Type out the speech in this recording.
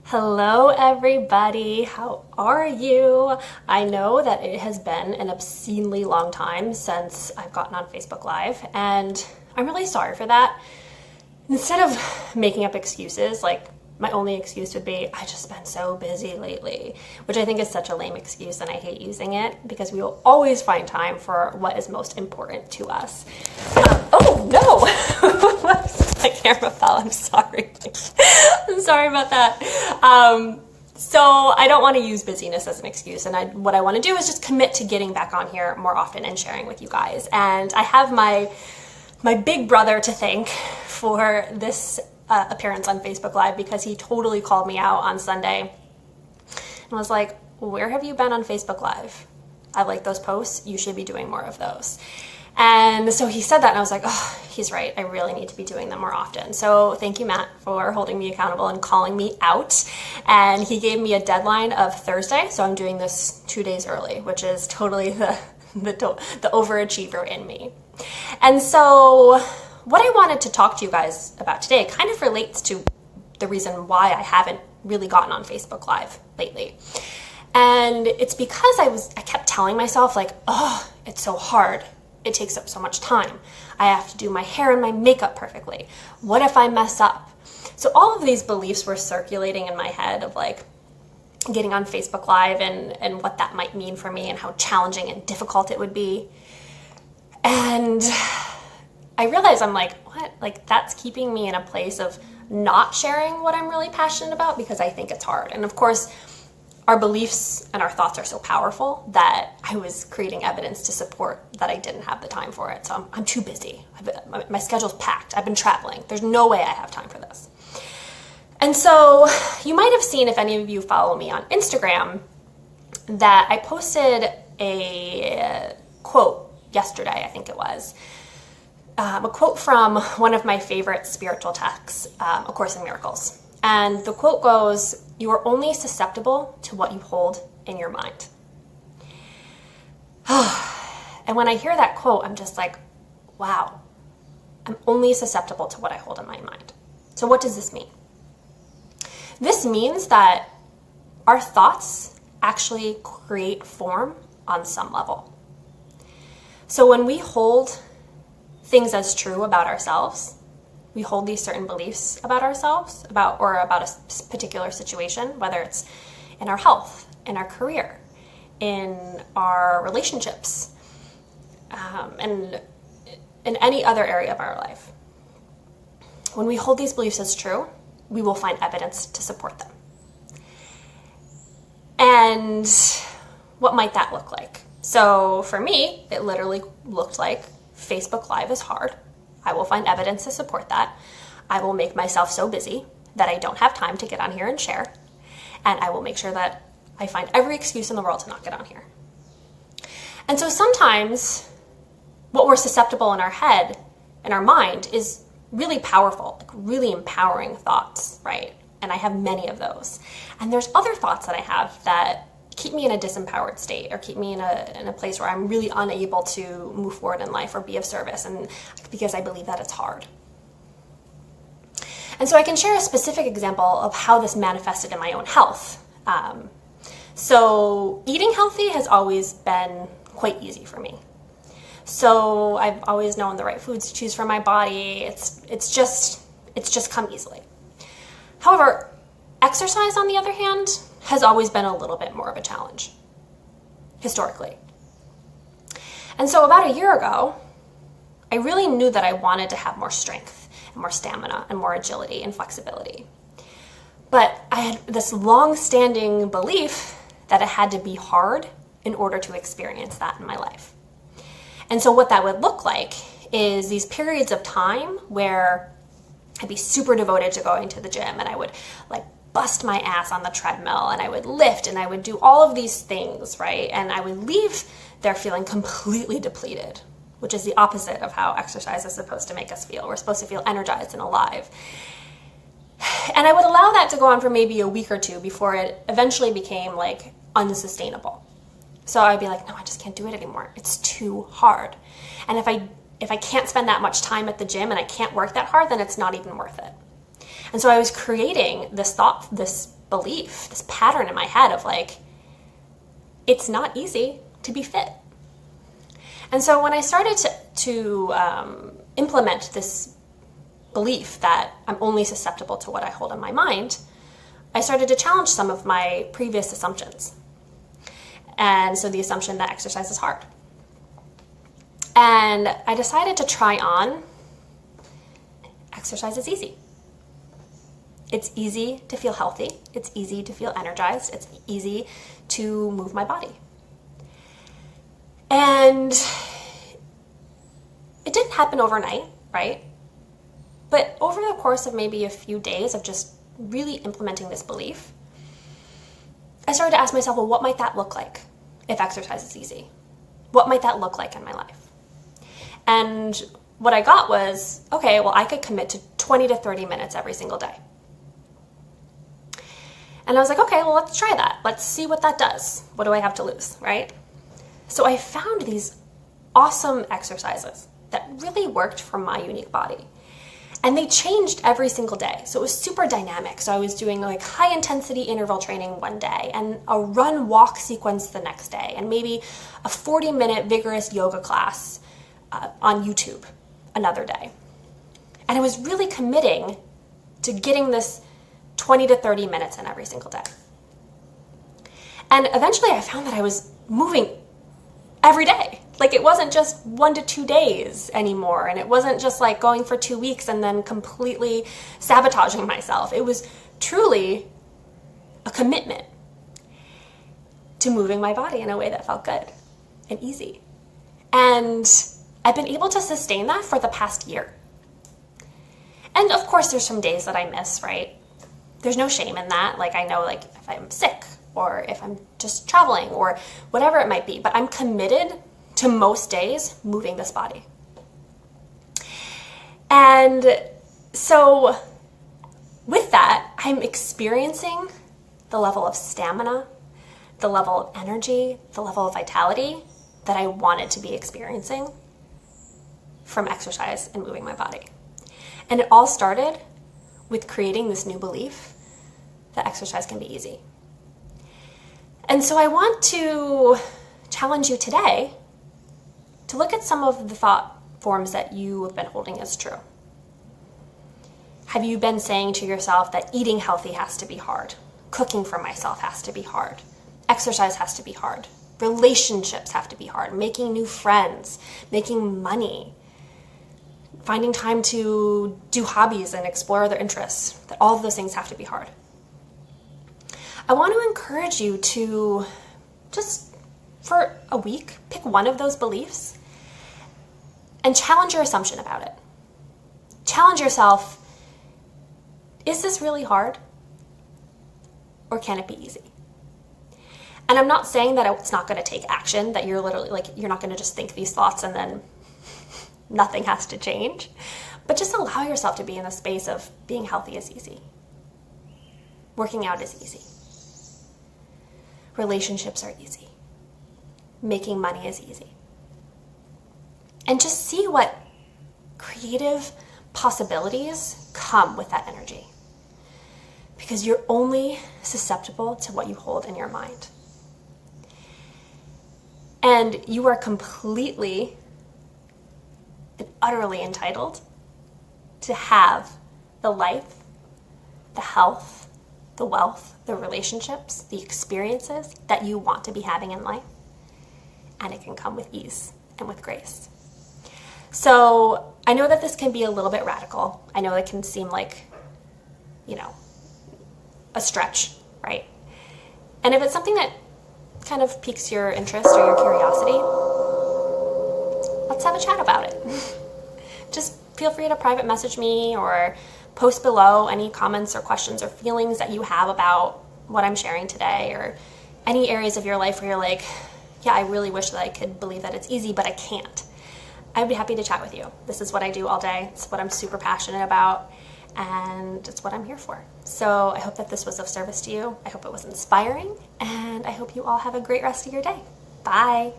Hello everybody, how are you? I know that it has been an obscenely long time since I've gotten on Facebook Live, and I'm really sorry for that. Instead of making up excuses, like my only excuse would be, I just been so busy lately, which I think is such a lame excuse and I hate using it because we will always find time for what is most important to us. Oh no! My camera fell, I'm sorry. I'm sorry about that. So I don't want to use busyness as an excuse, and what I want to do is just commit to getting back on here more often and sharing with you guys. And I have my big brother to thank for this appearance on Facebook Live because he totally called me out on Sunday and was like, where have you been on Facebook Live? I like those posts. You should be doing more of those. And so he said that and I was like, oh, he's right. I really need to be doing them more often. So thank you, Matt, for holding me accountable and calling me out. And he gave me a deadline of Thursday. So I'm doing this 2 days early, which is totally the overachiever in me. And so what I wanted to talk to you guys about today kind of relates to the reason why I haven't really gotten on Facebook Live lately. And it's because I kept telling myself like, oh, it's so hard. It takes up so much time. I have to do my hair and my makeup perfectly. What if I mess up? So all of these beliefs were circulating in my head of like getting on Facebook Live and what that might mean for me and how challenging and difficult it would be. And I realized I'm like, what? Like that's keeping me in a place of not sharing what I'm really passionate about because I think it's hard. And of course, our beliefs and our thoughts are so powerful that I was creating evidence to support that I didn't have the time for it. So I'm too busy. My schedule's packed. I've been traveling. There's no way I have time for this. And so you might have seen, if any of you follow me on Instagram, that I posted a quote yesterday, I think it was, a quote from one of my favorite spiritual texts, A Course in Miracles. And the quote goes, you are only susceptible to what you hold in your mind. And when I hear that quote, I'm just like, wow, I'm only susceptible to what I hold in my mind. So what does this mean? This means that our thoughts actually create form on some level. So when we hold things as true about ourselves, we hold these certain beliefs about ourselves, about a particular situation, whether it's in our health, in our career, in our relationships, and in any other area of our life. When we hold these beliefs as true, we will find evidence to support them. And what might that look like? So for me, it literally looked like Facebook Live is hard. I will find evidence to support that. I will make myself so busy that I don't have time to get on here and share. And I will make sure that I find every excuse in the world to not get on here. And so sometimes what we're susceptible in our head, in our mind, is really powerful, like really empowering thoughts, right? And I have many of those. And there's other thoughts that I have that keep me in a disempowered state or keep me in a place where I'm really unable to move forward in life or be of service, and because I believe that it's hard. And so I can share a specific example of how this manifested in my own health. So eating healthy has always been quite easy for me. So I've always known the right foods to choose for my body. It's just come easily. However, exercise, on the other hand, has always been a little bit more of a challenge, historically. And so about a year ago, I really knew that I wanted to have more strength and more stamina and more agility and flexibility. But I had this long-standing belief that it had to be hard in order to experience that in my life. And so what that would look like is these periods of time where I'd be super devoted to going to the gym and I would like bust my ass on the treadmill and I would lift and I would do all of these things, right? And I would leave there feeling completely depleted, which is the opposite of how exercise is supposed to make us feel. We're supposed to feel energized and alive. And I would allow that to go on for maybe a week or two before it eventually became like unsustainable. So I'd be like, no, I just can't do it anymore. It's too hard. And if I can't spend that much time at the gym and I can't work that hard, then it's not even worth it. And so I was creating this belief, this pattern in my head of like, it's not easy to be fit. And so when I started to implement this belief that I'm only susceptible to what I hold in my mind, I started to challenge some of my previous assumptions. And so the assumption that exercise is hard. And I decided to try on exercise is easy. It's easy to feel healthy. It's easy to feel energized. It's easy to move my body. And it didn't happen overnight, right? But over the course of maybe a few days of just really implementing this belief, I started to ask myself, well, what might that look like if exercise is easy? What might that look like in my life? And what I got was, okay, well, I could commit to 20 to 30 minutes every single day. And I was like, okay, well, let's try that. Let's see what that does. What do I have to lose, right? So I found these awesome exercises that really worked for my unique body. And they changed every single day. So it was super dynamic. So I was doing like high intensity interval training one day and a run walk sequence the next day, and maybe a 40-minute vigorous yoga class on YouTube another day. And I was really committing to getting this 20 to 30 minutes in every single day. And eventually I found that I was moving every day. Like it wasn't just 1 to 2 days anymore. And it wasn't just like going for 2 weeks and then completely sabotaging myself. It was truly a commitment to moving my body in a way that felt good and easy. And I've been able to sustain that for the past year. And of course there's some days that I miss, right? There's no shame in that. Like I know like if I'm sick or if I'm just traveling or whatever it might be, but I'm committed to most days moving this body. And so with that, I'm experiencing the level of stamina, the level of energy, the level of vitality that I wanted to be experiencing from exercise and moving my body. And it all started with creating this new belief that exercise can be easy. And so I want to challenge you today to look at some of the thought forms that you have been holding as true. Have you been saying to yourself that eating healthy has to be hard? Cooking for myself has to be hard. Exercise has to be hard. Relationships have to be hard. Making new friends, making money, finding time to do hobbies and explore other interests, that all of those things have to be hard. I want to encourage you to just for a week, pick one of those beliefs and challenge your assumption about it. Challenge yourself, is this really hard? Or can it be easy? And I'm not saying that it's not going to take action, that you're literally like, you're not going to just think these thoughts and then nothing has to change. But just allow yourself to be in the space of being healthy is easy. Working out is easy. Relationships are easy. Making money is easy. And just see what creative possibilities come with that energy. Because you're only susceptible to what you hold in your mind. And you are completely and utterly entitled to have the life, the health, the wealth, the relationships, the experiences that you want to be having in life. And it can come with ease and with grace. So I know that this can be a little bit radical. I know it can seem like, a stretch, right? And if it's something that kind of piques your interest or your curiosity, let's have a chat about it. Just feel free to private message me or post below any comments or questions or feelings that you have about what I'm sharing today, or any areas of your life where you're like, yeah, I really wish that I could believe that it's easy, but I can't. I'd be happy to chat with you. This is what I do all day. It's what I'm super passionate about, and it's what I'm here for. So I hope that this was of service to you. I hope it was inspiring, and I hope you all have a great rest of your day. Bye.